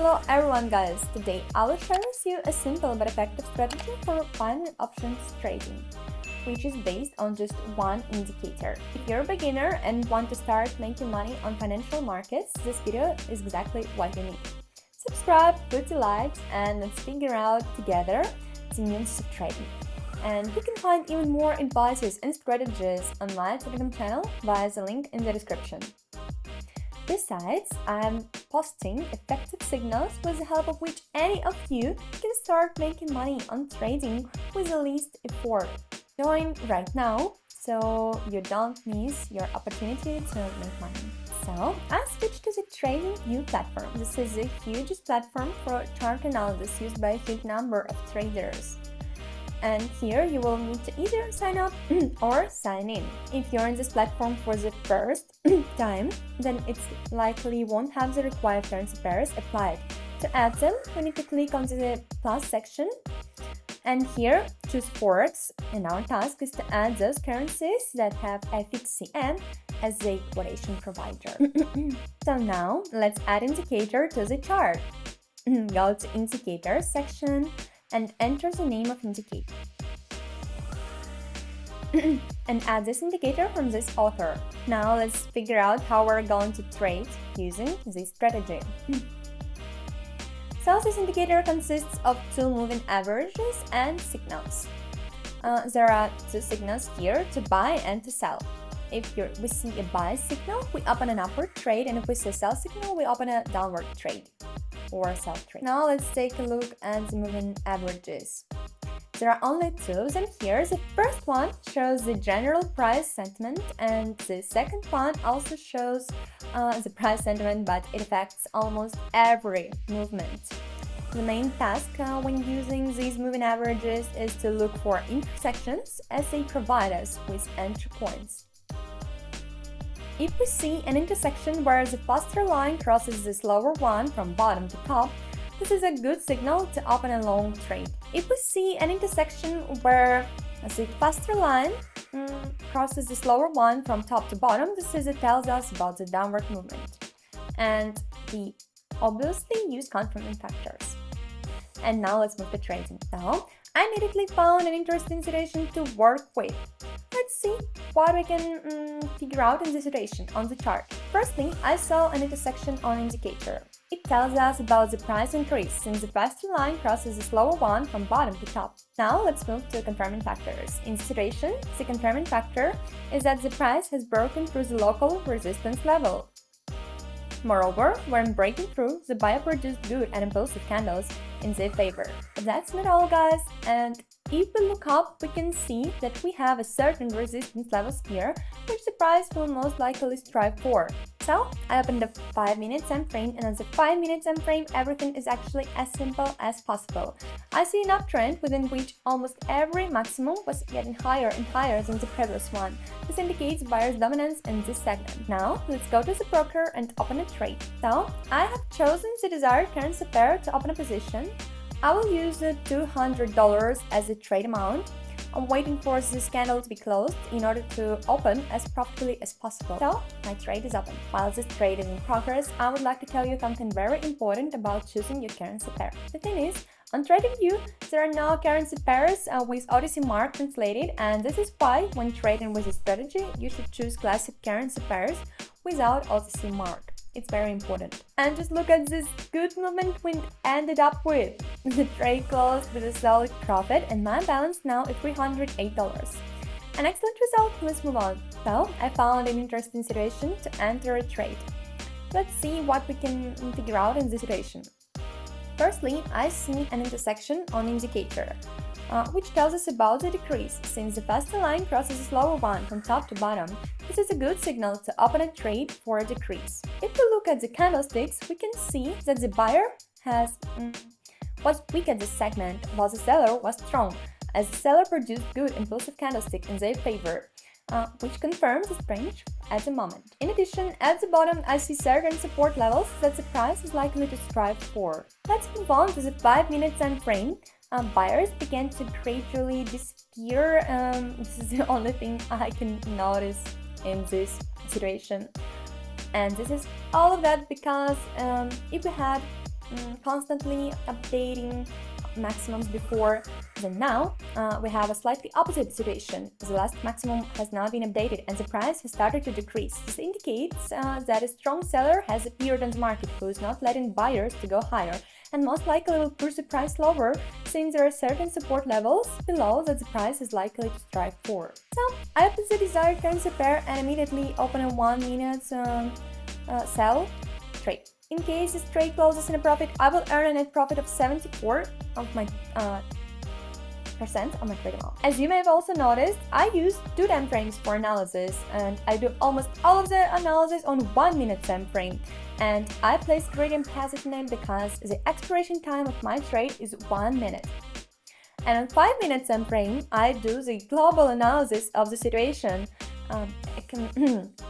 Hello everyone guys, today I will share with you a simple but effective strategy for binary options trading, which is based on just one indicator. If you're a beginner and want to start making money on financial markets, this video is exactly what you need. Subscribe, put the likes, and let's figure out together the nuances of trading. And you can find even more advices and strategies on my Telegram channel via the link in the description. Besides, I'm posting effective signals with the help of which any of you can start making money on trading with the least effort. Join right now so you don't miss your opportunity to make money. So, I switched to the TradingView platform. This is the hugest platform for chart analysis used by a huge number of traders. And here you will need to either sign up or sign in. If you're in this platform for the first time, then it's likely won't have the required currency pairs applied. To add them, we need to click on the plus section, and here choose Forex, and our task is to add those currencies that have FXCM as the quotation provider. So now let's add indicator to the chart. Go to indicator section and enter the name of indicator. And add this indicator from this author. Now let's figure out how we're going to trade using this strategy. So this indicator consists of two moving averages and signals. There are two signals here, to buy and to sell. If we see a buy signal, we open an upward trade, and if we see a sell signal, we open a downward trade or sell trade. Now let's take a look at the moving averages. There are only two of them here. The first one shows the general price sentiment, and the second one also shows the price sentiment, but it affects almost every movement. The main task when using these moving averages is to look for intersections, as they provide us with entry points. If we see an intersection where the faster line crosses the slower one from bottom to top, this is a good signal to open a long trade. If we see an intersection where the faster line crosses the slower one from top to bottom, it tells us about the downward movement. And we obviously use confirming factors. And now let's move to trading. So, I immediately found an interesting situation to work with. Let's see what we can figure out in this situation on the chart. Firstly, I saw an intersection on indicator. It tells us about the price increase since the faster line crosses the slower one from bottom to top. Now let's move to confirming factors. In this situation, the confirming factor is that the price has broken through the local resistance level. Moreover, when breaking through, the buyer produced good and impulsive candles in their favor. But that's not all, guys, and if we look up, we can see that we have a certain resistance levels here, which the price will most likely strive for. So, I opened the 5-minute time frame, and on the 5-minute time frame, everything is actually as simple as possible. I see an uptrend within which almost every maximum was getting higher and higher than the previous one. This indicates buyer's dominance in this segment. Now, let's go to the broker and open a trade. So, I have chosen the desired currency pair to open a position. I will use $200 as a trade amount. I'm waiting for this candle to be closed in order to open as profitably as possible. So, my trade is open. While this trade is in progress, I would like to tell you something very important about choosing your currency pair. The thing is, on TradingView, there are no currency pairs with OTC mark translated, and this is why, when trading with a strategy, you should choose classic currency pairs without OTC mark. It's very important. And just look at this good movement we ended up with. The trade closed with a solid profit, and my balance now is $308. An excellent result. Let's move on. So, I found an interesting situation to enter a trade. Let's see what we can figure out in this situation. Firstly, I see an intersection on indicator, which tells us about the decrease, since the faster line crosses the slower one from top to bottom. This is a good signal to open a trade for a decrease. If we look at the candlesticks, we can see that the buyer was weak at this segment, while the seller was strong, as the seller produced good impulsive candlestick in their favor, which confirms the range at the moment. In addition, at the bottom, I see certain support levels that the price is likely to strive for. Let's move on to the 5-minute time frame. Buyers began to gradually disappear. This is the only thing I can notice in this situation. And this is all of that because if we had constantly updating maximums before. Then now we have a slightly opposite situation. The last maximum has now been updated and the price has started to decrease. This indicates that a strong seller has appeared on the market who is not letting buyers to go higher and most likely will push the price lower since there are certain support levels below that the price is likely to strike for. So I open the desired currency pair and immediately open a 1 minute sell trade. In case this trade closes in a profit, I will earn a net profit of 74 of my percent on my trade amount. As you may have also noticed, I use 2 time frames for analysis, and I do almost all of the analysis on 1 minute time frame. And I place gradient passive name because the expiration time of my trade is 1 minute. And on 5 minute time frame, I do the global analysis of the situation,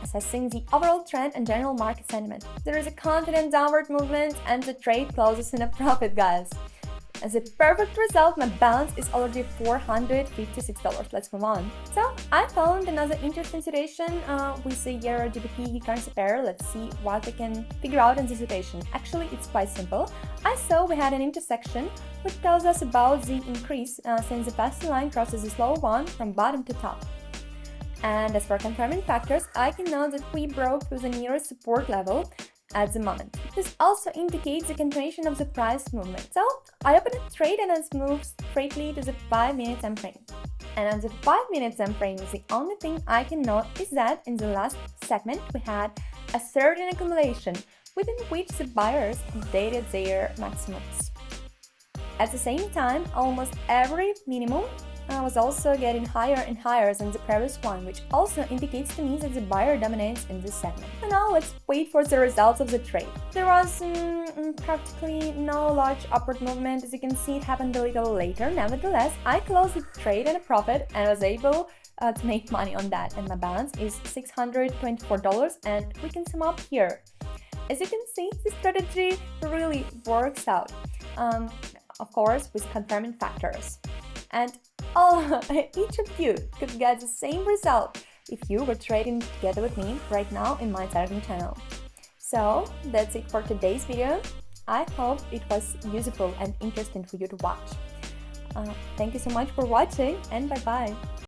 assessing the overall trend and general market sentiment. There is a confident downward movement and the trade closes in a profit, guys. As a perfect result, my balance is already $456. Let's move on. So I found another interesting situation with the Euro GBP currency pair. Let's see what we can figure out in this situation. Actually, it's quite simple. I saw we had an intersection which tells us about the increase since the past line crosses the slow one from bottom to top. And as for confirming factors, I can note that we broke through the nearest support level at the moment. This also indicates the continuation of the price movement. So I open a trade and then move straightly to the 5 minute time frame. And on the 5 minute time frame, the only thing I can note is that in the last segment we had a certain accumulation within which the buyers updated their maximums. At the same time, almost every minimum was also getting higher and higher than the previous one, which also indicates to me that the buyer dominates in this segment. So now let's wait for the results of the trade. There was practically no large upward movement. As you can see, it happened a little later. Nevertheless, I closed the trade at a profit and was able to make money on that, and my balance is $624, and we can sum up here. As you can see, this strategy really works out, of course, with confirming factors. And each of you could get the same result if you were trading together with me right now in my Telegram channel. So that's it for today's video. I hope it was useful and interesting for you to watch. Thank you so much for watching, and bye-bye.